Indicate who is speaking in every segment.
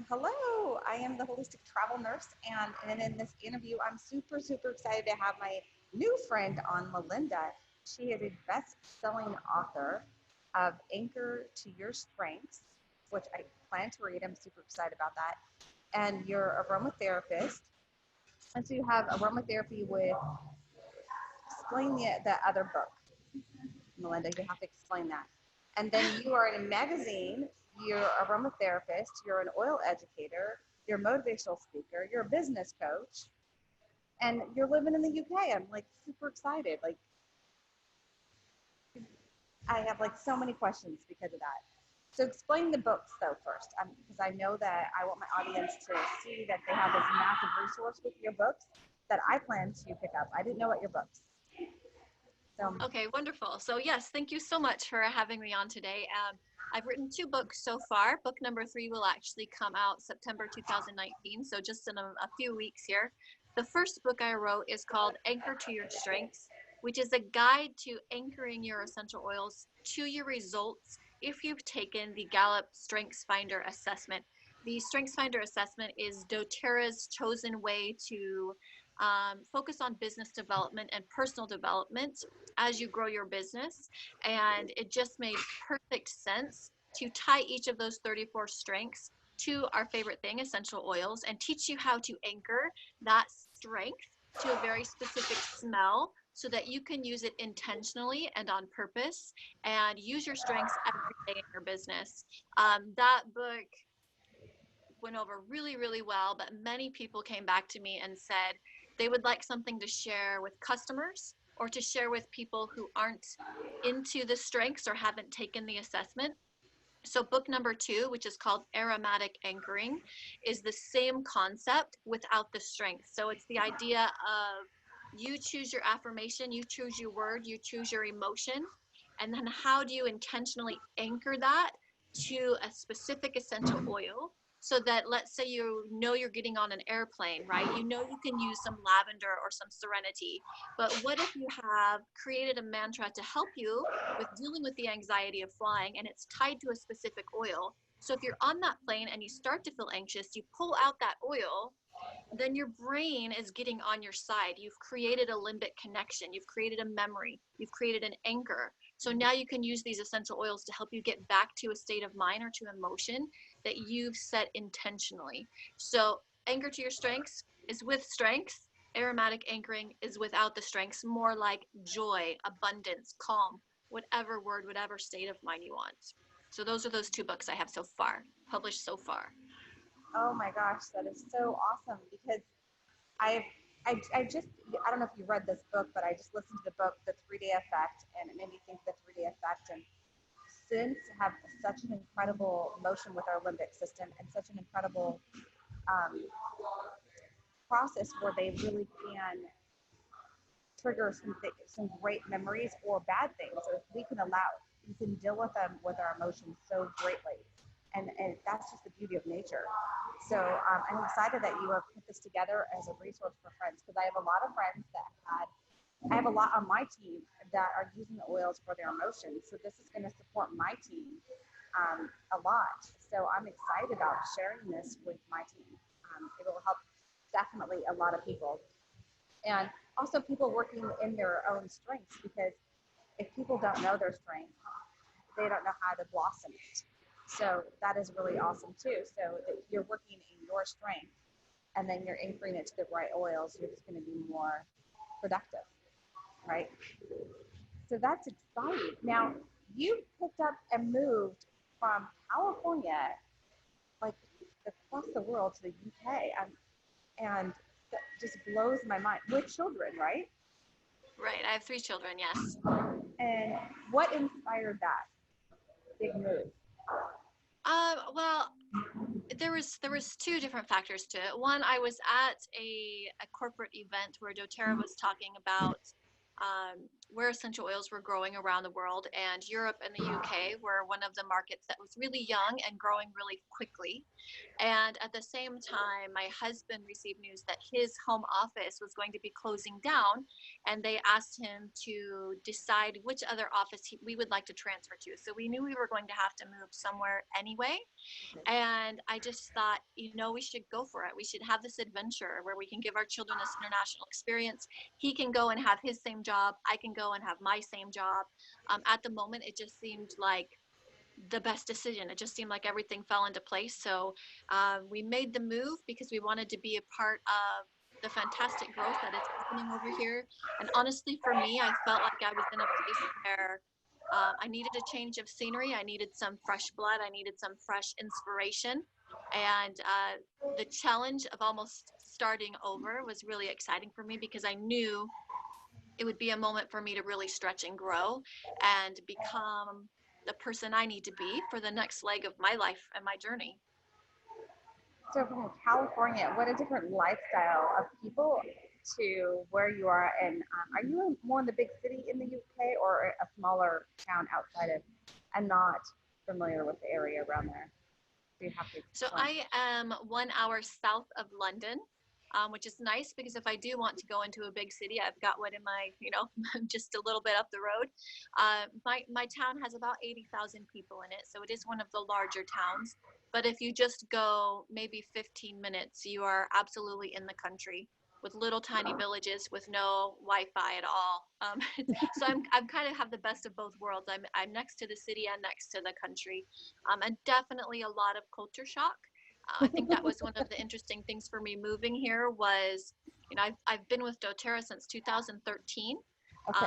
Speaker 1: Hello, I am the holistic travel nurse, and in this interview, I'm super excited to have my new friend on, Melinda. She is a best-selling author of Anchor to Your Strengths, which I plan to read. I'm super excited about that. And you're aromatherapist, and so you have aromatherapy with. Explain the other book, Melinda. You have to explain that. And then you are in a magazine, you're a aromatherapist, you're an oil educator, you're a motivational speaker, you're a business coach, and you're living in the UK. I'm like super excited. Like I have like so many questions because of that. So explain the books though first, because I know that I want my audience to see that they have this massive resource with your books that I plan to pick up. I didn't know what your books. So
Speaker 2: Okay, wonderful. So yes, thank you so much for having me on today. I've written 2 books so far. Book number 3 will actually come out September 2019, so just in a few weeks here. The first book I wrote is called Anchor to Your Strengths, which is a guide to anchoring your essential oils to your results if you've taken the Gallup Strengths Finder assessment. The Strengths Finder assessment is doTERRA's chosen way to focus on business development and personal development as you grow your business. And it just made perfect sense to tie each of those 34 strengths to our favorite thing, essential oils, and teach you how to anchor that strength to a very specific smell so that you can use it intentionally and on purpose and use your strengths every day in your business. That book went over really well, but many people came back to me and said they would like something to share with customers or to share with people who aren't into the strengths or haven't taken the assessment. So book number 2, which is called Aromatic Anchoring, is the same concept without the strength. So it's the idea of you choose your affirmation, you choose your word, you choose your emotion, and then how do you intentionally anchor that to a specific essential oil so that, let's say, you know you're getting on an airplane, right? You know you can use some lavender or some serenity, but what if you have created a mantra to help you with dealing with the anxiety of flying, and it's tied to a specific oil? So if you're on that plane and you start to feel anxious, you pull out that oil, then your brain is getting on your side. You've created a limbic connection. You've created a memory. You've created an anchor. So now you can use these essential oils to help you get back to a state of mind or to emotion that you've set intentionally. So anchor to your strengths is with strengths. Aromatic anchoring is without the strengths, more like joy, abundance, calm, whatever word, whatever state of mind you want. So those are those 2 books I have so far, published so far.
Speaker 1: oh my gosh, that is so awesome because I've I don't know if you read this book, but I just listened to the book, The 3-Day Effect, and it made me think of the 3-Day Effect. And synths have such an incredible motion with our limbic system and such an incredible um, process where they really can trigger some great memories or bad things. So if we can deal with them with our emotions so greatly. And that's just the beauty of nature. So I'm excited that you have put this together as a resource for friends because I have a lot of friends I have a lot on my team that are using the oils for their emotions. So this is going to support my team a lot. So I'm excited about sharing this with my team. It will help definitely a lot of people. And also people working in their own strengths because if people don't know their strengths, they don't know how to blossom it. So that is really awesome too. So that you're working in your strength and then you're anchoring it to the right oils, you're just going to be more productive, right? So that's exciting. Now, you picked up and moved from California, like across the world to the UK, and that just blows my mind. With children, right?
Speaker 2: Right, I have 3 children, yes.
Speaker 1: And what inspired that big move?
Speaker 2: Well, there was 2 different factors to it. One, I was at a corporate event where doTERRA was talking about where essential oils were growing around the world, and Europe and the UK were one of the markets that was really young and growing really quickly. And at the same time, my husband received news that his home office was going to be closing down, and they asked him to decide which other office we would like to transfer to. So we knew we were going to have to move somewhere anyway. And I just thought, we should go for it. We should have this adventure where we can give our children this international experience. He can go and have his same job. I can go and have my same job. At the moment, it just seemed like the best decision. It just seemed like everything fell into place. So we made the move because we wanted to be a part of the fantastic growth that is happening over here. And honestly, for me, I felt like I was in a place where I needed a change of scenery. I needed some fresh blood. I needed some fresh inspiration. And the challenge of almost starting over was really exciting for me because I knew it would be a moment for me to really stretch and grow and become the person I need to be for the next leg of my life and my journey.
Speaker 1: So from California, what a different lifestyle of people to where you are. And are you more in the big city in the UK or a smaller town outside of? I'm not familiar with the area around there. So you have to
Speaker 2: So
Speaker 1: explain.
Speaker 2: I am 1 hour south of London, which is nice because if I do want to go into a big city, I've got one in my, just a little bit up the road. My town has about 80,000 people in it, so it is one of the larger towns. But if you just go maybe 15 minutes, you are absolutely in the country with little tiny villages with no Wi-Fi at all. So I'm kind of have the best of both worlds. I'm next to the city and next to the country, and definitely a lot of culture shock. I think that was one of the interesting things for me moving here was, I've been with doTERRA since 2013.
Speaker 1: Okay.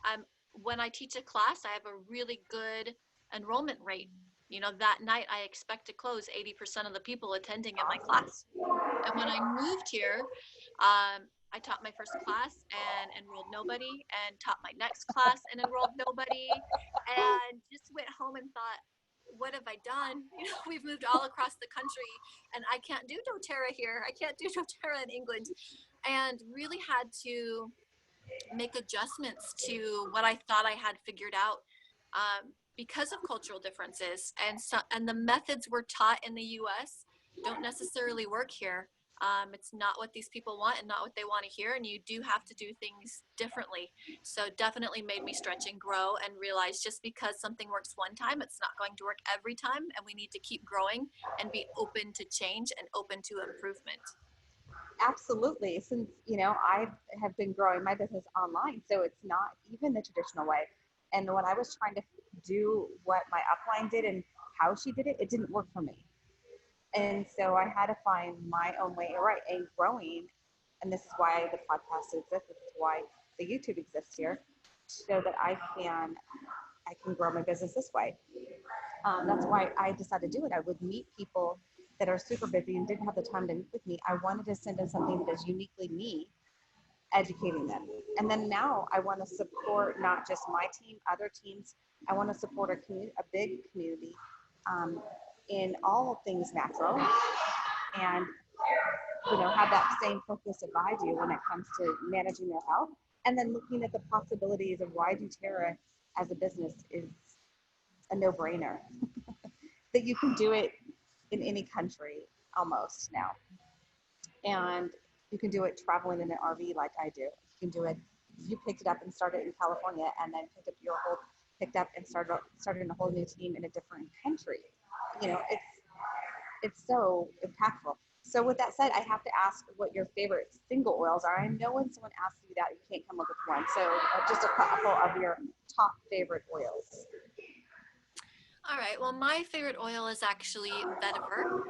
Speaker 2: I'm when I teach a class, I have a really good enrollment rate. That night I expect to close 80% of the people attending in my class. And when I moved here, I taught my first class and enrolled nobody, and taught my next class and enrolled nobody, and just went home and thought, what have I done? We've moved all across the country, and I can't do doTERRA here. I can't do doTERRA in England, and really had to make adjustments to what I thought I had figured out. Because of cultural differences, and the methods we're taught in the US don't necessarily work here. It's not what these people want and not what they want to hear, and you do have to do things differently. So definitely made me stretch and grow and realize just because something works one time, it's not going to work every time, and we need to keep growing and be open to change and open to improvement.
Speaker 1: Absolutely. Since, I have been growing my business online, so it's not even the traditional way. And when I was trying to do what my upline did and how she did it, it didn't work for me. And so I had to find my own way, right? And growing, and this is why the podcast exists. This is why the YouTube exists here, so that I can grow my business this way. That's why I decided to do it. I would meet people that are super busy and didn't have the time to meet with me. I wanted to send them something that is uniquely me, educating them. And then now I want to support not just my team, other teams. I want to support a big community in all things natural, and have that same focus that I do when it comes to managing their health. And then looking at the possibilities of why doTERRA as a business is a no-brainer. That you can do it in any country almost now. And you can do it traveling in an RV like I do. You can do it, you picked it up and started in California, and then picked up and started a whole new team in a different country. It's so impactful. So with that said, I have to ask what your favorite single oils are. I know when someone asks you that, you can't come up with one. So just a couple of your top favorite oils.
Speaker 2: All right. Well, my favorite oil is actually vetiver.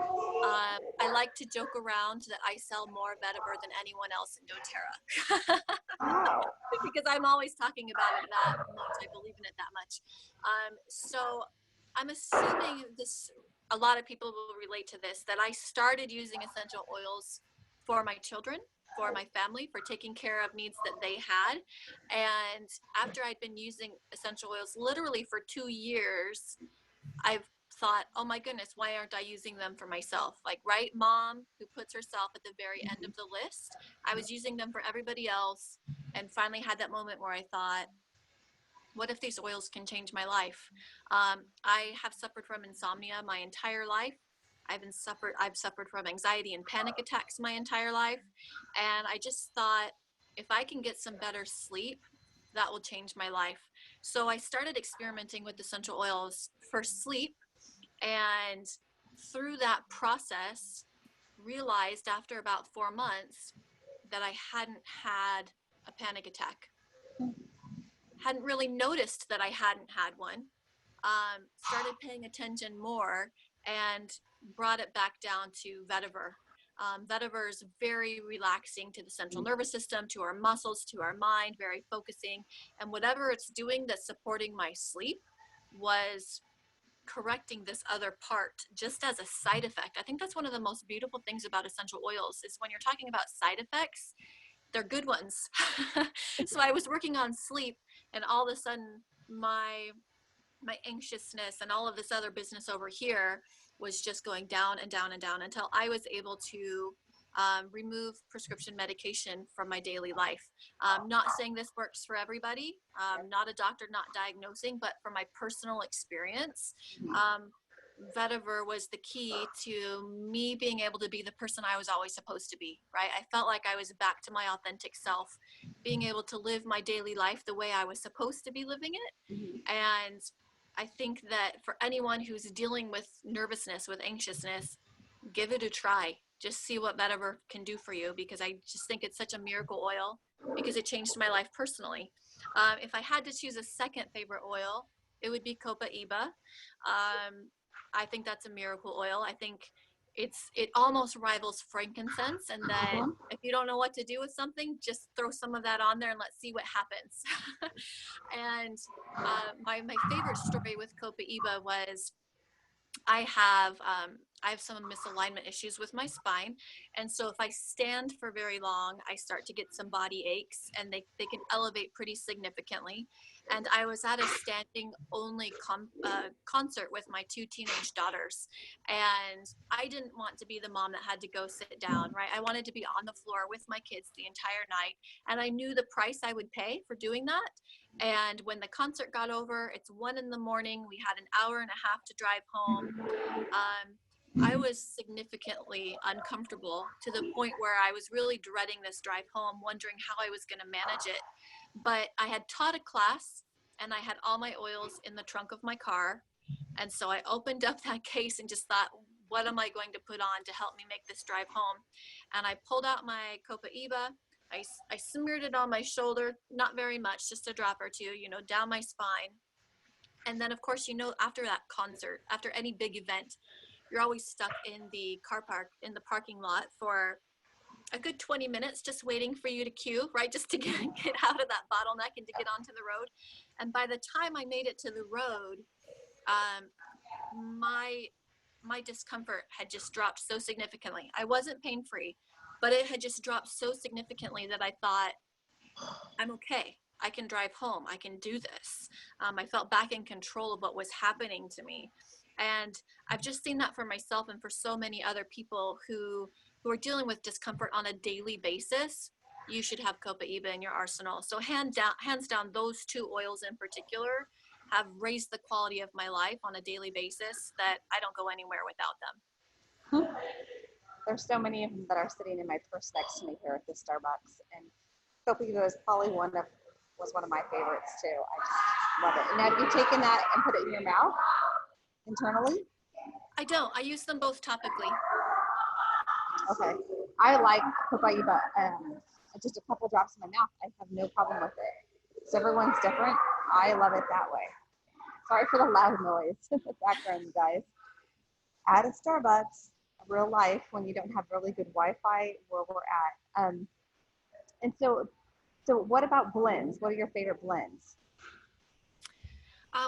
Speaker 2: I like to joke around that I sell more vetiver than anyone else in doTERRA.
Speaker 1: Wow.
Speaker 2: Because I'm always talking about it that much. I believe in it that much. So I'm assuming a lot of people will relate to this, that I started using essential oils for my children, for my family, for taking care of needs that they had. And after I'd been using essential oils literally for 2 years, I've thought, oh my goodness, why aren't I using them for myself? Like, right, mom who puts herself at the very end of the list. I was using them for everybody else, and finally had that moment where I thought, What if these oils can change my life? I have suffered from insomnia my entire life. I've suffered from anxiety and panic attacks my entire life. And I just thought, if I can get some better sleep, that will change my life. So I started experimenting with essential oils for sleep. And through that process, realized after about 4 months that I hadn't had a panic attack. Hadn't really noticed that I hadn't had one. Started paying attention more and brought it back down to vetiver. Vetiver is very relaxing to the central nervous system, to our muscles, to our mind, very focusing. And whatever it's doing that's supporting my sleep was correcting this other part just as a side effect. I think that's one of the most beautiful things about essential oils is when you're talking about side effects, they're good ones. So I was working on sleep, and all of a sudden my anxiousness and all of this other business over here was just going down and down and down until I was able to remove prescription medication from my daily life. Not saying this works for everybody, not a doctor, not diagnosing, but from my personal experience, vetiver was the key to me being able to be the person I was always supposed to be, right? I felt like I was back to my authentic self, being able to live my daily life the way I was supposed to be living it. And I think that for anyone who's dealing with nervousness, with anxiousness, give it a try. Just see what vetiver can do for you, because I just think it's such a miracle oil because it changed my life personally. If I had to choose a second favorite oil, it would be Copaiba. I think that's a miracle oil. I think it almost rivals frankincense, and that if you don't know what to do with something, just throw some of that on there and let's see what happens. And my favorite story with Copaiba was I have I have some misalignment issues with my spine, and so if I stand for very long, I start to get some body aches, and they can elevate pretty significantly. And I was at a standing only concert with my two teenage daughters, and I didn't want to be the mom that had to go sit down, right? I wanted to be on the floor with my kids the entire night, and I knew the price I would pay for doing that. And when the concert got over, it's 1 a.m. We had an hour and a half to drive home. I was significantly uncomfortable to the point where I was really dreading this drive home, wondering how I was going to manage it. But I had taught a class and I had all my oils in the trunk of my car. And so I opened up that case and just thought, what am I going to put on to help me make this drive home? And I pulled out my Copaiba. I smeared it on my shoulder, not very much, just a drop or two, down my spine. And then, of course, after that concert, after any big event, you're always stuck in the in the parking lot for a good 20 minutes, just waiting for you to queue, right? Just to get out of that bottleneck and to get onto the road. And by the time I made it to the road, my discomfort had just dropped so significantly. I wasn't pain-free, but it had just dropped so significantly that I thought, I'm okay. I can drive home. I can do this. I felt back in control of what was happening to me. And I've just seen that for myself and for so many other people who are dealing with discomfort on a daily basis. You should have Copaiba in your arsenal. So hands down, those two oils in particular have raised the quality of my life on a daily basis that I don't go anywhere without them.
Speaker 1: There's so many of them that are sitting in my purse next to me here at the Starbucks, and Copaiba is probably was one of my favorites too. I just love it. And have you taken that and put it in your mouth internally?
Speaker 2: I don't. I use them both topically.
Speaker 1: Okay. I like Copaiba, just a couple drops in my mouth. I have no problem with it. So everyone's different. I love it that way. Sorry for the loud noise in the background, you guys. At a Starbucks, real life, when you don't have really good Wi-Fi where we're at. And so what about blends? What are your favorite blends?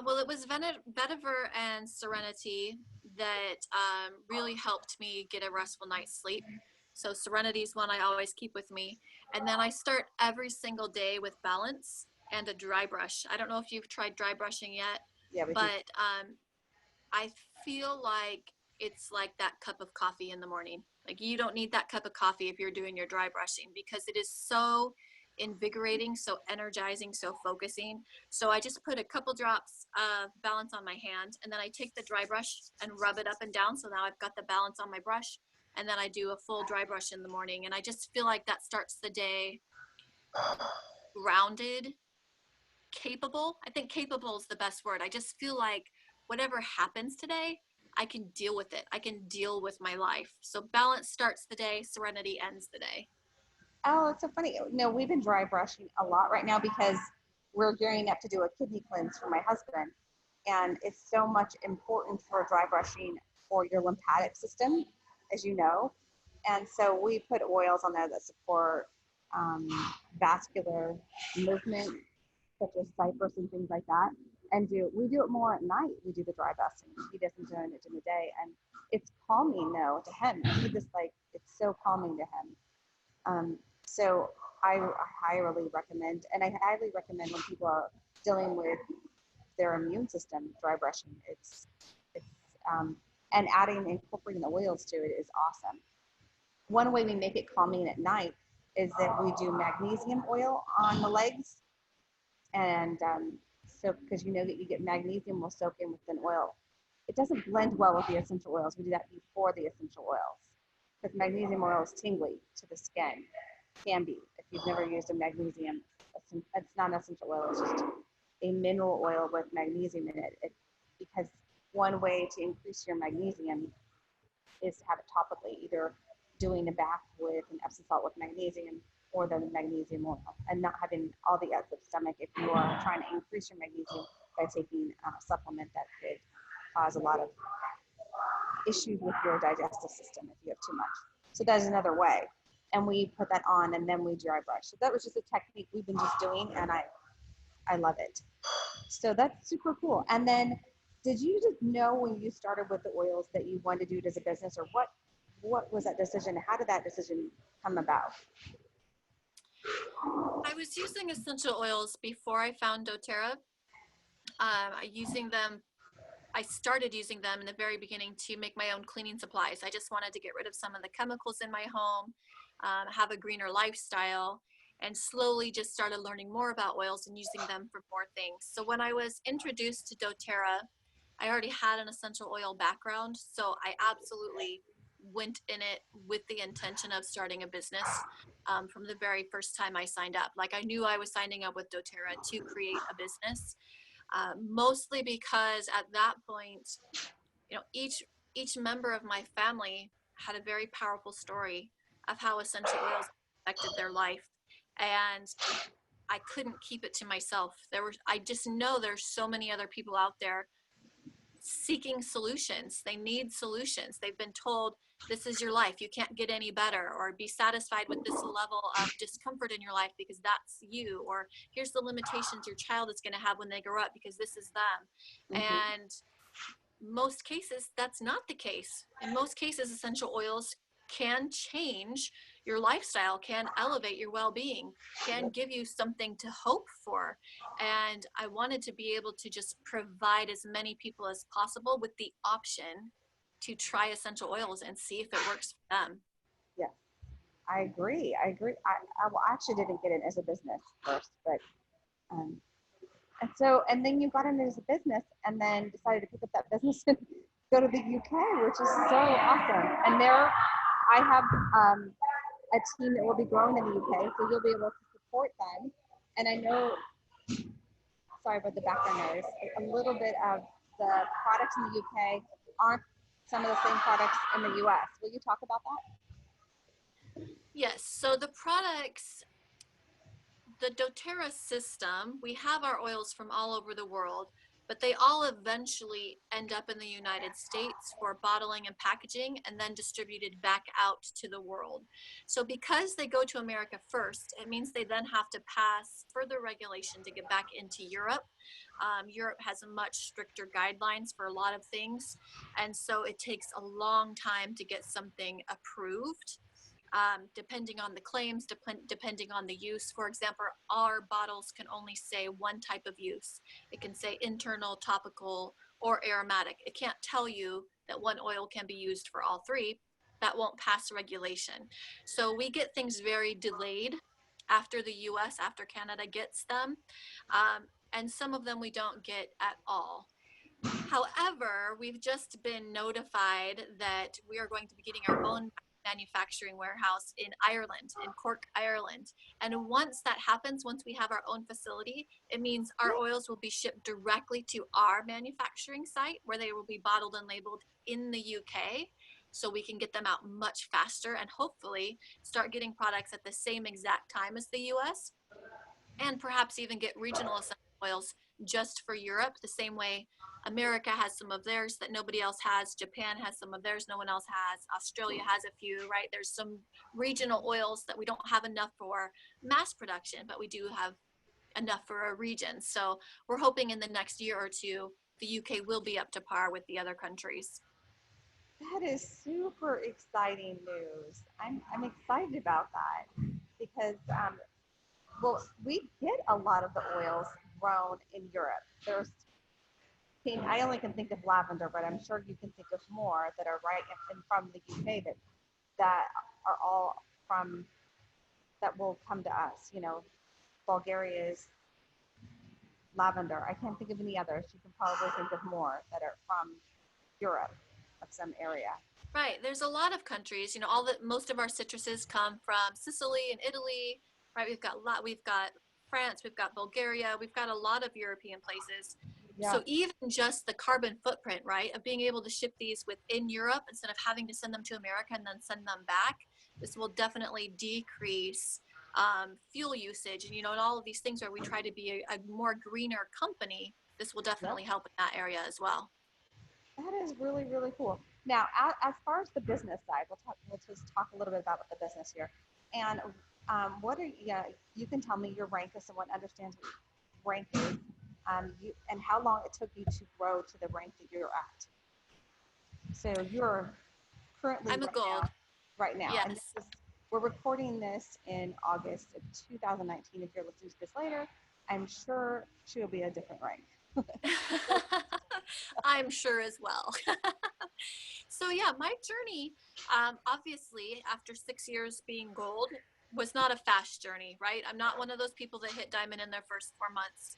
Speaker 2: Well, it was vetiver and serenity that really helped me get a restful night's sleep. So serenity is one I always keep with me. And then I start every single day with balance and a dry brush. I don't know if you've tried dry brushing yet, but I feel like it's like that cup of coffee in the morning. Like, you don't need that cup of coffee if you're doing your dry brushing, because it is so invigorating, so energizing, so focusing. So I just put a couple drops of balance on my hand, and then I take the dry brush and rub it up and down. So now I've got the balance on my brush, and then I do a full dry brush in the morning. And I just feel like that starts the day grounded, capable. I think capable is the best word. I just feel like whatever happens today, I can deal with it. I can deal with my life. So balance starts the day, serenity ends the day.
Speaker 1: Oh, it's so funny. No, we've been dry brushing a lot right now because we're gearing up to do a kidney cleanse for my husband. And it's so much important for dry brushing for your lymphatic system, as you know. And so we put oils on there that support um, vascular movement, such as cypress and things like that. And we do it more at night. We do the dry brushing. He doesn't do it in the day, and it's calming though to him. He just like it's so calming to him. So I highly recommend, and I highly recommend when people are dealing with their immune system, dry brushing. It's and incorporating the oils to it is awesome. One way we make it calming at night is that we do magnesium oil on the legs, and so because you know that you get magnesium will soak in with an oil. It doesn't blend well with the essential oils. We do that before the essential oils because magnesium oil is tingly to the skin. Can be if you've never used a magnesium. It's not an essential oil. It's just a mineral oil with magnesium in it. Because one way to increase your magnesium is to have it topically, either doing a bath with an Epsom salt with magnesium or the magnesium oil, and not having all the acid stomach if you are trying to increase your magnesium by taking a supplement that could cause a lot of issues with your digestive system if you have too much. So that's another way. And we put that on and then we dry brush. So that was just a technique we've been just doing, and I love it. So that's super cool. And then did you just know when you started with the oils that you wanted to do it as a business, or what was that decision? How did that decision come about?
Speaker 2: I was using essential oils before I found doTERRA. Using them I started using them in the very beginning to make my own cleaning supplies. I just wanted to get rid of some of the chemicals in my home, have a greener lifestyle, and slowly just started learning more about oils and using them for more things. So when I was introduced to doTERRA, I already had an essential oil background, so I absolutely went in it with the intention of starting a business from the very first time I signed up. Like I knew I was signing up with doTERRA to create a business. Mostly because at that point, you know, each member of my family had a very powerful story of how essential oils affected their life, and I couldn't keep it to myself. I just know there's so many other people out there seeking solutions. They need solutions. They've been told this is your life, you can't get any better, or be satisfied with this level of discomfort in your life because that's you, or here's the limitations your child is going to have when they grow up because this is them.
Speaker 1: Mm-hmm.
Speaker 2: And most cases that's not the case. In most cases, essential oils can change your lifestyle, can elevate your well-being, can give you something to hope for. And I wanted to be able to just provide as many people as possible with the option to try essential oils and see if it works for them.
Speaker 1: Yeah, I agree. I actually didn't get it as a business first, but um, and then you got into it as a business, and then decided to pick up that business and go to the UK, which is so awesome. And there, I have a team that will be growing in the UK, so you'll be able to support them. And I know, sorry about the background noise, a little bit of the products in the UK aren't some of the same products in the US. Will you talk about that?
Speaker 2: Yes, so the products, the doTERRA system, we have our oils from all over the world, but they all eventually end up in the United States for bottling and packaging and then distributed back out to the world. So because they go to America first, it means they then have to pass further regulation to get back into Europe. Europe has much stricter guidelines for a lot of things, and so it takes a long time to get something approved. Depending on the claims, depending on the use. For example, our bottles can only say one type of use. It can say internal, topical, or aromatic. It can't tell you that one oil can be used for all three. That won't pass regulation. So we get things very delayed. after the US, after Canada gets them. And some of them we don't get at all. However, we've just been notified that we are going to be getting our own manufacturing warehouse in Ireland, in Cork, Ireland. And once that happens, once we have our own facility, it means our oils will be shipped directly to our manufacturing site where they will be bottled and labeled in the UK. So we can get them out much faster and hopefully start getting products at the same exact time as the US, and perhaps even get regional essential oils just for Europe, the same way America has some of theirs that nobody else has. Japan has some of theirs no one else has. Australia has a few, right? There's some regional oils that we don't have enough for mass production, but we do have enough for a region. So we're hoping in the next year or two, the UK will be up to par with the other countries.
Speaker 1: That is super exciting news. I'm excited about that because, well, we get a lot of the oils grown in Europe. I only can think of lavender, but I'm sure you can think of more that are right in from the UK that are all from that will come to us. Bulgaria's lavender. I can't think of any others. You can probably think of more that are from Europe of some area.
Speaker 2: Right. There's a lot of countries, all the most of our citruses come from Sicily and Italy, right? We've got France, we've got Bulgaria, we've got a lot of European places.
Speaker 1: Yeah,
Speaker 2: So even just the carbon footprint, right, of being able to ship these within Europe instead of having to send them to America and then send them back, this will definitely decrease fuel usage, and all of these things where we try to be a more greener company. This will
Speaker 1: yeah.
Speaker 2: definitely help in that area as well.
Speaker 1: That is really, really cool. Now, as far as the business side, we'll just talk a little bit about the business here. And what are you can tell me your rank as someone understands what rank is, and how long it took you to grow to the rank that you're at. So you're currently
Speaker 2: I'm a gold.
Speaker 1: right now, and
Speaker 2: Yes.
Speaker 1: we're recording this in August of 2019. If you're listening to this later, I'm sure she'll be a different rank.
Speaker 2: I'm sure as well. So yeah, my journey, obviously, after 6 years being gold, was not a fast journey, right? I'm not one of those people that hit diamond in their first 4 months.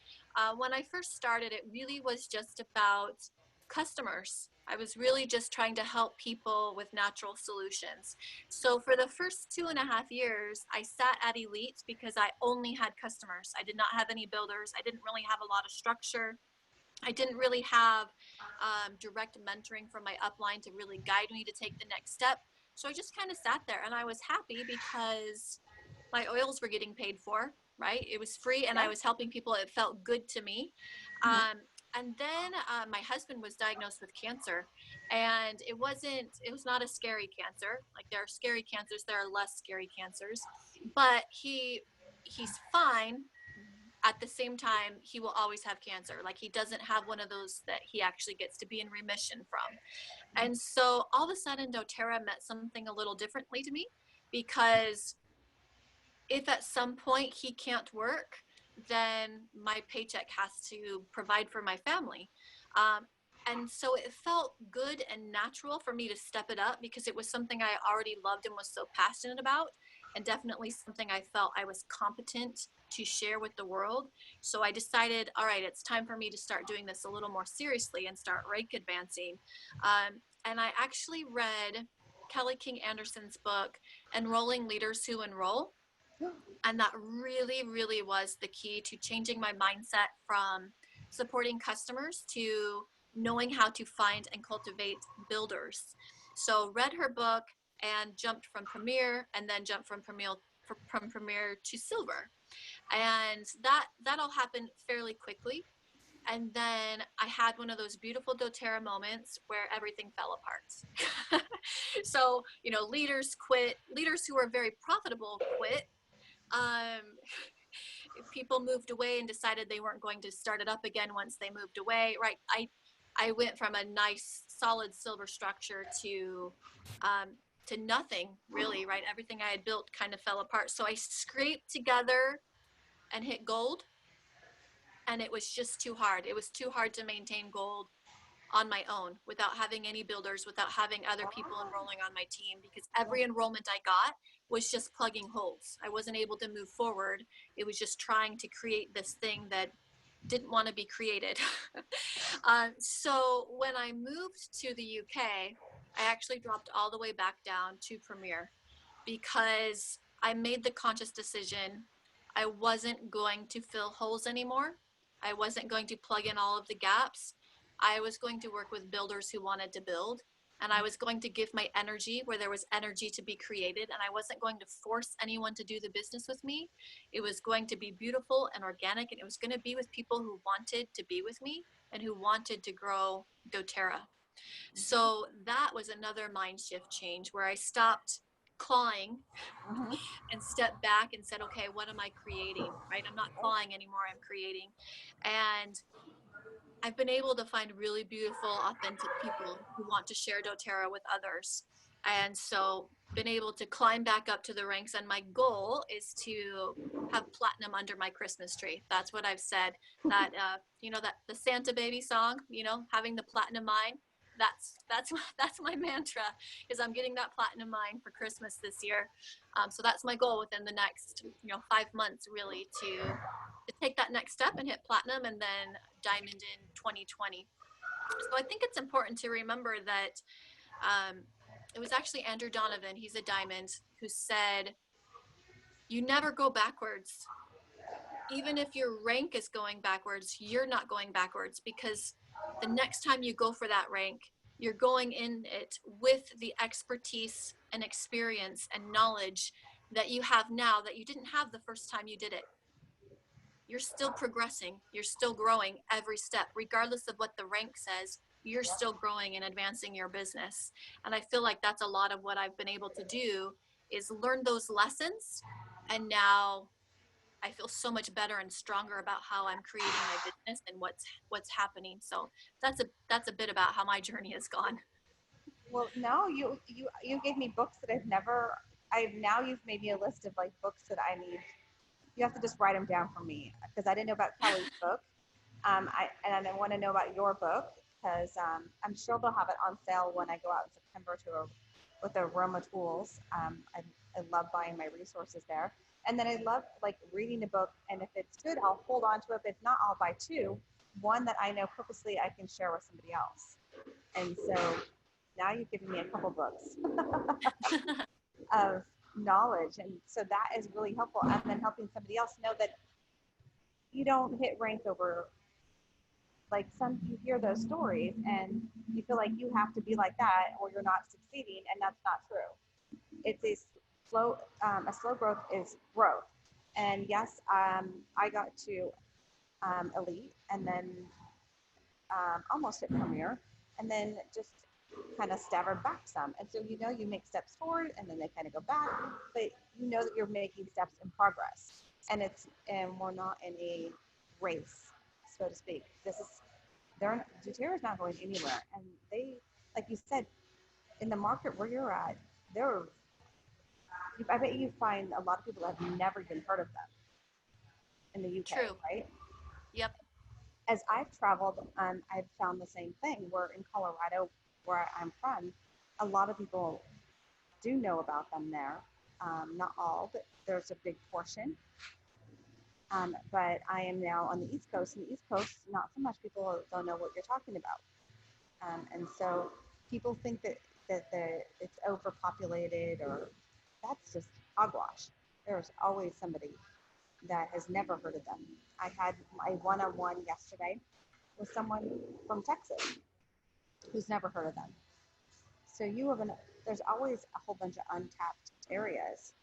Speaker 2: When I first started, it really was just about customers. I was really just trying to help people with natural solutions. So for the first 2.5 years, I sat at Elite because I only had customers. I did not have any builders. I didn't really have a lot of structure. I didn't really have direct mentoring from my upline to really guide me to take the next step. So I just kind of sat there and I was happy because my oils were getting paid for, right? It was free and
Speaker 1: Yeah.
Speaker 2: I was helping people. It felt good to me.
Speaker 1: Mm-hmm.
Speaker 2: And then my husband was diagnosed with cancer, and it was not a scary cancer. Like, there are scary cancers, there are less scary cancers, but he's fine. At the same time, he will always have cancer. Like, he doesn't have one of those that he actually gets to be in remission from. And so all of a sudden, doTERRA meant something a little differently to me, because if at some point he can't work, then my paycheck has to provide for my family. And so it felt good and natural for me to step it up, because it was something I already loved and was so passionate about, and definitely something I felt I was competent to share with the world. So I decided, all right, it's time for me to start doing this a little more seriously and start rank advancing. And I actually read Kelly King Anderson's book, Enrolling Leaders Who Enroll. And that really, really was the key to changing my mindset from supporting customers to knowing how to find and cultivate builders. So read her book and jumped from Premier, and then jumped from Premier to Silver. And that all happened fairly quickly. And then I had one of those beautiful doTERRA moments where everything fell apart. So, leaders quit. Leaders who were very profitable quit. um, People moved away and decided they weren't going to start it up again once they moved away, right? I went from a nice solid silver structure to nothing, really, right? Everything I had built kind of fell apart. So I scraped together and hit gold, and it was just too hard. It was too hard to maintain gold on my own without having any builders, without having other people enrolling on my team, because every enrollment I got was just plugging holes. I wasn't able to move forward. It was just trying to create this thing that didn't want to be created. So when I moved to the UK, I actually dropped all the way back down to Premier because I made the conscious decision I wasn't going to fill holes anymore. I wasn't going to plug in all of the gaps. I was going to work with builders who wanted to build, and I was going to give my energy where there was energy to be created, and I wasn't going to force anyone to do the business with me. It was going to be beautiful and organic, and it was going to be with people who wanted to be with me and who wanted to grow doTERRA. So that was another mind shift change where I stopped clawing
Speaker 1: Mm-hmm.
Speaker 2: and stepped back and said, okay, what am I creating? Right? I'm not clawing anymore, I'm creating. And I've been able to find really beautiful, authentic people who want to share doTERRA with others. And so been able to climb back up to the ranks. And my goal is to have platinum under my Christmas tree. That's what I've said. That that the Santa baby song, having the platinum mine. That's my mantra. Is I'm getting that platinum mine for Christmas this year. So that's my goal within the next 5 months, really, to take that next step and hit platinum, and then diamond in 2020. So I think it's important to remember that it was actually Andrew Donovan, he's a diamond, who said, you never go backwards. Even if your rank is going backwards, you're not going backwards, because the next time you go for that rank, you're going in it with the expertise and experience and knowledge that you have now that you didn't have the first time you did it. You're still progressing, you're still growing every step, regardless of what the rank says. You're still growing and advancing your business. And I feel like that's a lot of what I've been able to do, is learn those lessons. And now I feel so much better and stronger about how I'm creating my business and what's happening. So that's a bit about how my journey has gone.
Speaker 1: Well, no, you gave me books that you've made me a list of like books that I need. You have to just write them down for me because I didn't know about Kelly's book. And I want to know about your book because I'm sure they'll have it on sale when I go out in September with Aroma Tools. I love buying my resources there. And then I love like reading a book, and if it's good, I'll hold on to it. If not, I'll buy two. One that I know purposely I can share with somebody else. And so now you've given me a couple books of knowledge. And so that is really helpful. And then helping somebody else know that you don't hit rank over, like you hear those stories and you feel like you have to be like that or you're not succeeding. And that's not true. It's a slow growth is growth. And yes, I got to elite and then almost at premier, and then just kind of staggered back some. And so, you make steps forward and then they kind of go back, but you know that you're making steps in progress. And we're not in a race, so to speak. doTERRA is not going anywhere. And they, like you said, in the market where you're at, I bet you find a lot of people that have never even heard of them in the UK,
Speaker 2: True.
Speaker 1: right?
Speaker 2: Yep.
Speaker 1: As I've traveled, I've found the same thing. Where in Colorado, where I'm from, a lot of people do know about them there. Not all, but there's a big portion. But I am now on the East Coast, and the East Coast, not so much people don't know what you're talking about. And so people think that it's overpopulated, or that's just hogwash. There's always somebody that has never heard of them. I had my one-on-one yesterday with someone from Texas who's never heard of them. So there's always a whole bunch of untapped areas.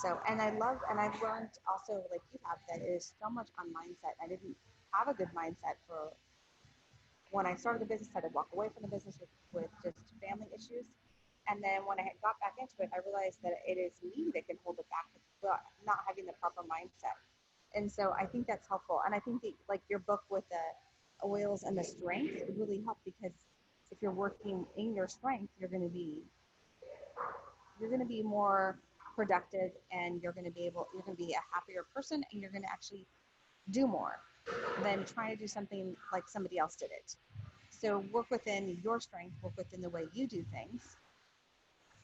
Speaker 1: So, and I've learned also, like you have, that it is so much on mindset. I didn't have a good mindset for when I started the business. I had to walk away from the business with just family issues. And then when I got back into it, I realized that it is me that can hold it back, not having the proper mindset. And so I think that's helpful. And I think like your book with the oils and the strength really help, because if you're working in your strength, you're going to be more productive, and you're going to be a happier person, and you're going to actually do more than trying to do something like somebody else did it. So work within your strength, work within the way you do things,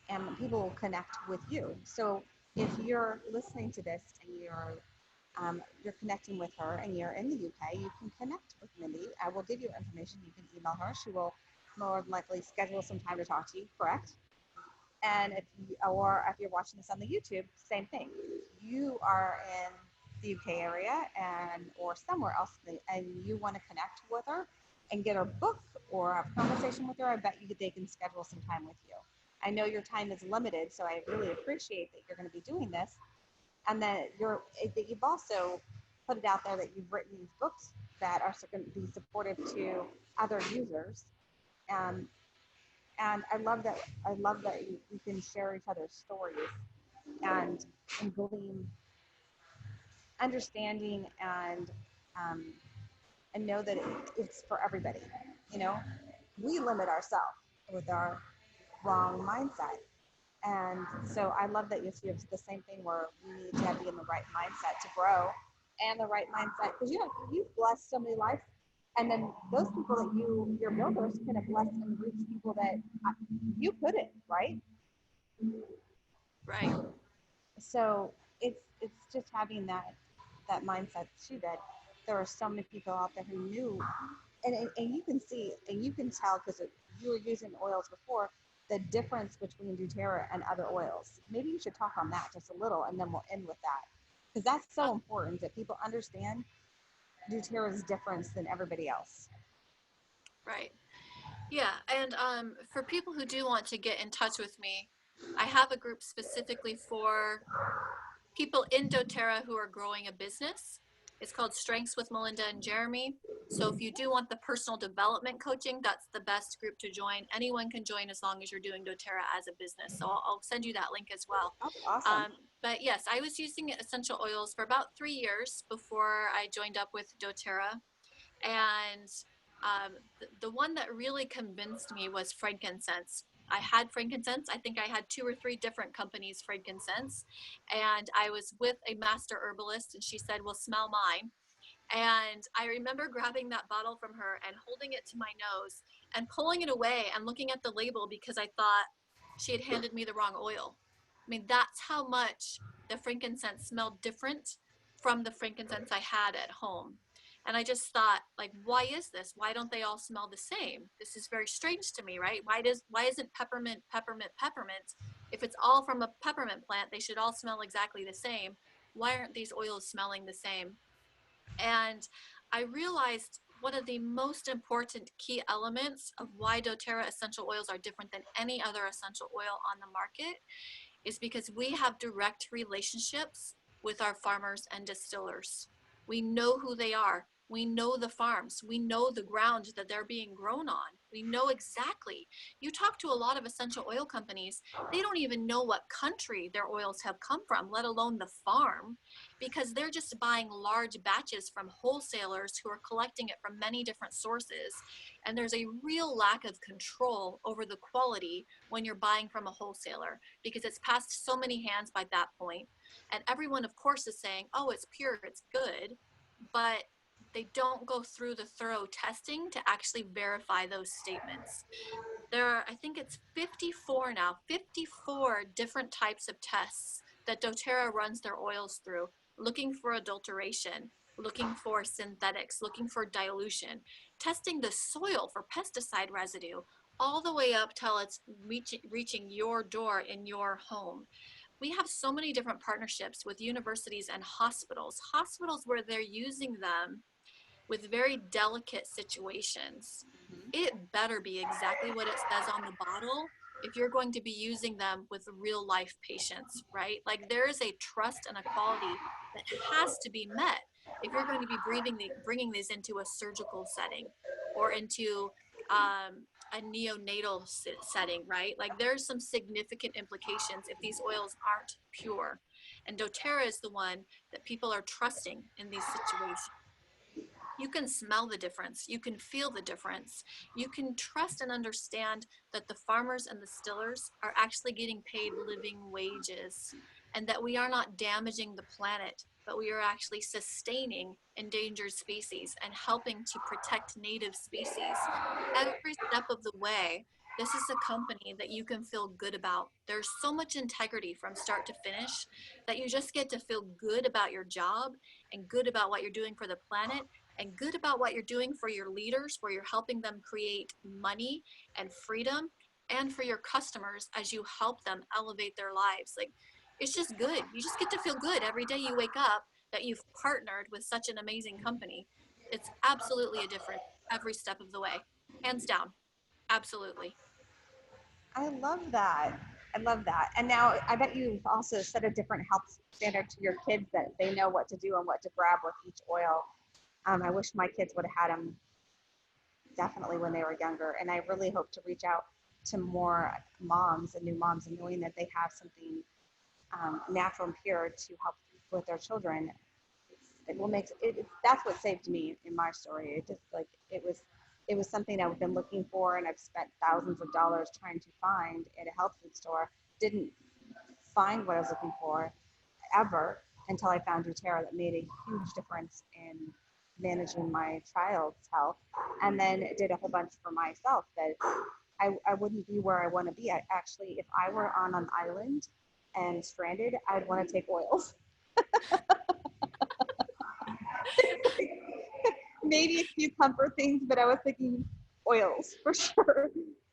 Speaker 1: and people will connect with you. So if you're listening to this and you're connecting with her and you're in the UK, you can connect with Mindy. I will give you her information. You can email her. She will more than likely schedule some time to talk to you, correct? And if you're watching this on the YouTube, same thing. If you are in the UK area or somewhere else and you want to connect with her and get her book or have a conversation with her, I bet you they can schedule some time with you. I know your time is limited, so I really appreciate that you're going to be doing this, and that you've also put it out there that you've written these books that are going to be supportive to other users. Um, and I love that we can share each other's stories and glean understanding um, and know that it's for everybody. You know, we limit ourselves with our wrong mindset. And so I love that you have the same thing where we need to be in the right mindset to grow and the right mindset because you've blessed so many lives. And then those people that your builders can have blessed and reached people that you couldn't, right?
Speaker 2: Right.
Speaker 1: So it's just having that mindset too, that there are so many people out there who knew, and you can see and you can tell because you were using oils before, the difference between doTERRA and other oils. Maybe you should talk on that just a little, and then we'll end with that, because that's so important that people understand doTERRA's difference than everybody else.
Speaker 2: Right. Yeah, and for people who do want to get in touch with me, I have a group specifically for people in doTERRA who are growing a business. It's called Strengths with Melinda and Jeremie. So if you do want the personal development coaching, that's the best group to join. Anyone can join as long as you're doing doTERRA as a business. So I'll send you that link as well.
Speaker 1: That's awesome.
Speaker 2: But yes, I was using essential oils for about 3 years before I joined up with doTERRA. And the one that really convinced me was frankincense. I had frankincense. I think I had 2 or 3 different companies' frankincense. And I was with a master herbalist, and she said, well, smell mine. And I remember grabbing that bottle from her and holding it to my nose and pulling it away and looking at the label because I thought she had handed me the wrong oil. I mean, that's how much the frankincense smelled different from the frankincense I had at home. And I just thought, like, why is this? Why don't they all smell the same? This is very strange to me, right? Why isn't peppermint, peppermint, peppermint? If it's all from a peppermint plant, they should all smell exactly the same. Why aren't these oils smelling the same? And I realized one of the most important key elements of why doTERRA essential oils are different than any other essential oil on the market is because we have direct relationships with our farmers and distillers. We know who they are. We know the farms. We know the ground that they're being grown on. We know exactly. You talk to a lot of essential oil companies, they don't even know what country their oils have come from, let alone the farm, because they're just buying large batches from wholesalers who are collecting it from many different sources. And there's a real lack of control over the quality when you're buying from a wholesaler because it's passed so many hands by that point. And everyone, of course, is saying, oh, it's pure, it's good, but they don't go through the thorough testing to actually verify those statements. There are, I think it's 54 now, 54 different types of tests that doTERRA runs their oils through, looking for adulteration, looking for synthetics, looking for dilution, testing the soil for pesticide residue, all the way up till it's reaching your door in your home. We have so many different partnerships with universities and hospitals where they're using them with very delicate situations.
Speaker 1: Mm-hmm.
Speaker 2: It better be exactly what it says on the bottle if you're going to be using them with real life patients, right? Like there is a trust and a quality that has to be met if you're going to be bringing these into a surgical setting or into a neonatal setting, right? Like there's some significant implications if these oils aren't pure. And doTERRA is the one that people are trusting in these situations. You can smell the difference. You can feel the difference. You can trust and understand that the farmers and the distillers are actually getting paid living wages and that we are not damaging the planet, but we are actually sustaining endangered species and helping to protect native species. Every step of the way, this is a company that you can feel good about. There's so much integrity from start to finish that you just get to feel good about your job and good about what you're doing for the planet and good about what you're doing for your leaders, where you're helping them create money and freedom, and for your customers as you help them elevate their lives. Like, it's just good. You just get to feel good every day you wake up that you've partnered with such an amazing company. It's absolutely a difference every step of the way, hands down. Absolutely.
Speaker 1: I love that. I love that. And now I bet you've also set a different health standard to your kids, that they know what to do and what to grab with each oil. I wish my kids would have had them definitely when they were younger. And I really hope to reach out to more moms and new moms, and knowing that they have something natural and pure to help with their children. It will make it. That's what saved me in my story. It just like it was something I've been looking for, and I've spent thousands of dollars trying to find at a health food store. Didn't find what I was looking for ever until I found DoTERRA, that made a huge difference in managing my child's health, and then did a whole bunch for myself that I wouldn't be where I want to be. I actually, if I were on an island and stranded, I'd want to take oils. Maybe a few comfort things, but I was thinking oils for sure.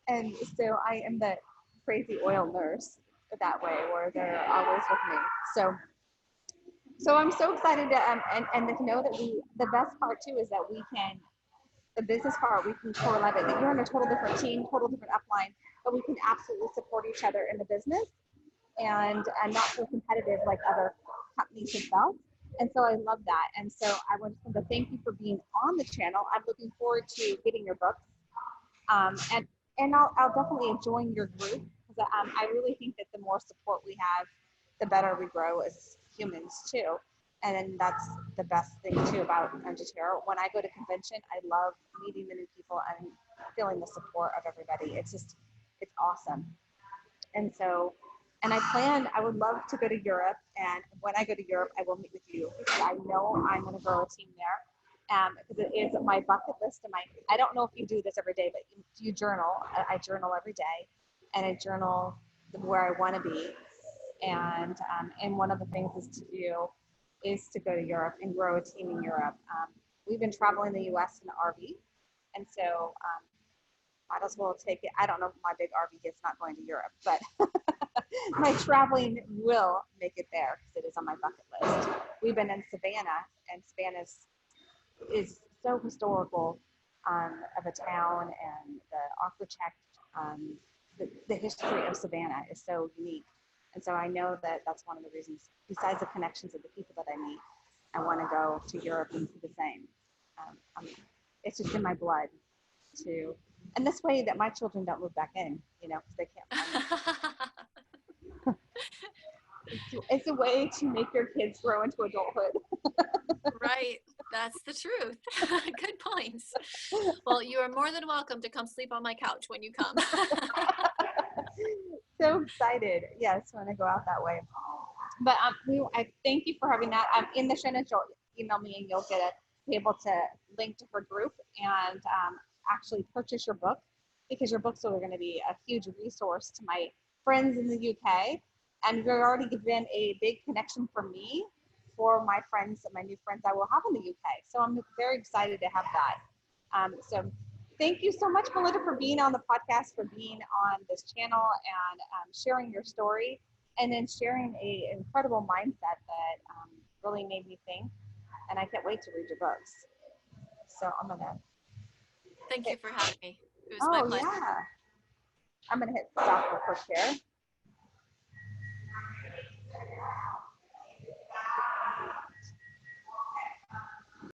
Speaker 1: And so I am the crazy oil nurse that way, where they're always with me. So I'm so excited to, and to know that the best part too is that we can, the business part, we can correlate it. That you're on a total different team, total different upline, but we can absolutely support each other in the business, and not so competitive like other companies have felt. And so I love that. And so I want to thank you for being on the channel. I'm looking forward to getting your books. And I'll definitely join your group, because I really think that the more support we have, the better we grow as humans too. And then that's the best thing too about DoTERRA. When I go to convention, I love meeting the new people and feeling the support of everybody. It's awesome. And so, and I would love to go to Europe. And when I go to Europe, I will meet with you, because I know I'm going to grow a team there. Because it is my bucket list. And I don't know if you do this every day, but you journal. I journal every day, and I journal where I want to be. And one of the things is to go to Europe and grow a team in Europe. We've been traveling the U.S. in RV, and so might as well take it. I don't know if my big RV is not going to Europe, but my traveling will make it there, because it is on my bucket list. We've been in Savannah, and Savannah is so historical of a town, and the architect, the history of Savannah is so unique. And so I know that that's one of the reasons, besides the connections of the people that I meet, I want to go to Europe and do the same. It's just in my blood to, and this way that my children don't move back in, because they can't find it. It's a way to make your kids grow into adulthood.
Speaker 2: Right. That's the truth. Good points. Well, you are more than welcome to come sleep on my couch when you come.
Speaker 1: So excited. Yes, when I go out that way. But I thank you for having that. In the show notes, you'll email me, and you'll be able to link to her group, and actually purchase your book, because your books are going to be a huge resource to my friends in the UK. And you've already been a big connection for me, for my friends, my new friends I will have in the UK. So I'm very excited to have that. So thank you so much, Melinda, for being on the podcast, for being on this channel, and sharing your story, and then sharing an incredible mindset that really made me think. And I can't wait to read your books. So I'm going to.
Speaker 2: Thank you for having me. It was my pleasure.
Speaker 1: Yeah. I'm going to hit stop real quick here.